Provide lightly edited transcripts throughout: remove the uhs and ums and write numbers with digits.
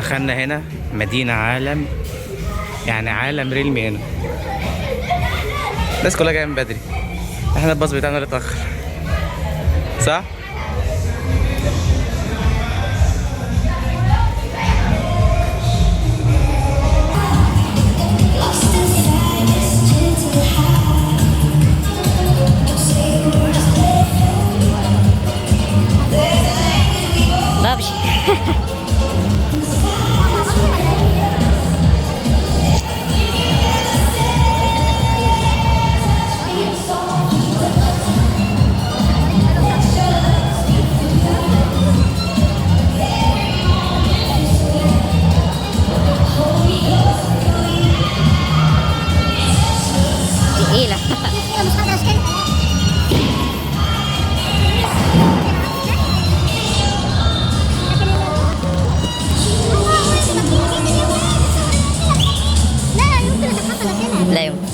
دخلنا هنا مدينة عالم، يعني عالم ريلمي هنا. الناس كلها جاية من بدري، احنا الباص بتاعنا اللي اتأخر، صح؟ بمشي. تقيلة. لا يمكن.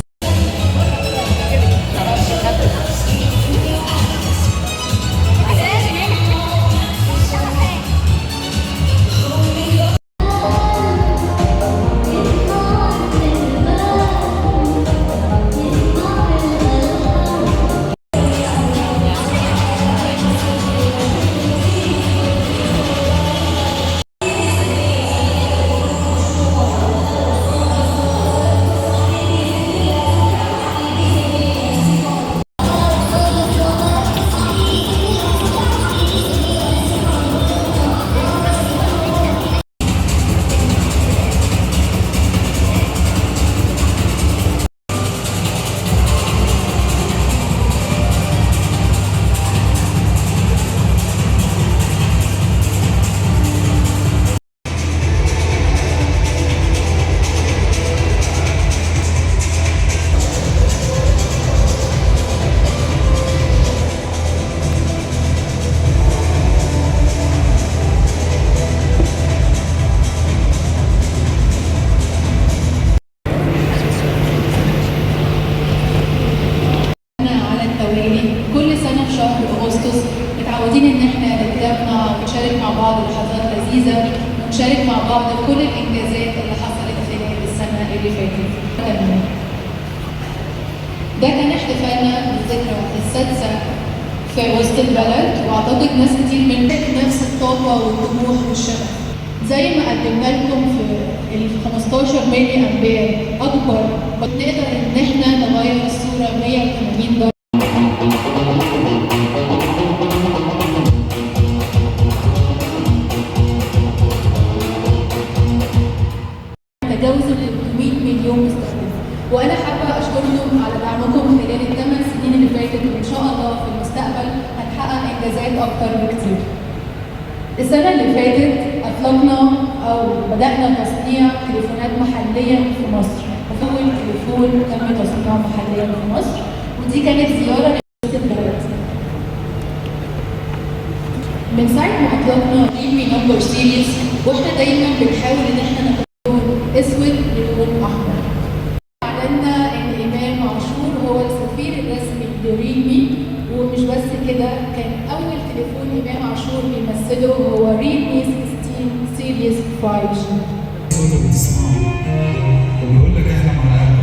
كل سنة في شهر أغسطس متعودين إن إحنا نتجمع ونشارك مع بعض لحظات لذيذة، ونشارك مع بعض كل الإنجازات اللي حصلت خلال السنة اللي فاتت. ده كان احتفالنا بالذكرى السادسة في وسط البلد، وأعتقد ناس كتير منكم نفس الطاقة والطموح والشغف. زي ما قدمنا لكم في ال 15 ملي أمبير أكبر، نقدر إن إحنا نغير الصورة 180 درجة. تجاوز ال 300 مليون مستخدم، وانا حابه اشكركم على دعمكم خلال ال8 سنين اللي فاتت، وان شاء الله في المستقبل هنحقق انجازات اكتر بكتير. السنه اللي فاتت اطلقنا او بدانا تصنيع تليفونات محليا في مصر، اول تليفون تم تصنيعه محليا في مصر، ودي كانت زياره لوسط البلد. من ساعه ما اطلقنا ريلمي نمبر سيريز واحنا دايما بنحاول ان احنا اسود للون احمر. اعلنا ان امام عاشور هو السفير الرسمي لريلمي، ومش بس كده، كان اول تليفون امام عاشور بيمثله هو ريلمي 16 سيريز 5G. وبيقول لك احنا معاك،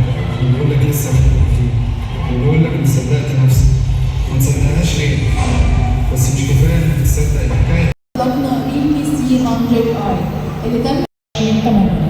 وبيقول لك لسه فيه، وبيقول لك ان صدقت نفسك. ما تصدقهاش ليه؟ بس مش كفايه انك تصدق الحكايه. اطلقنا ريلمي C100i اللي تم 2008.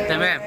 تمام.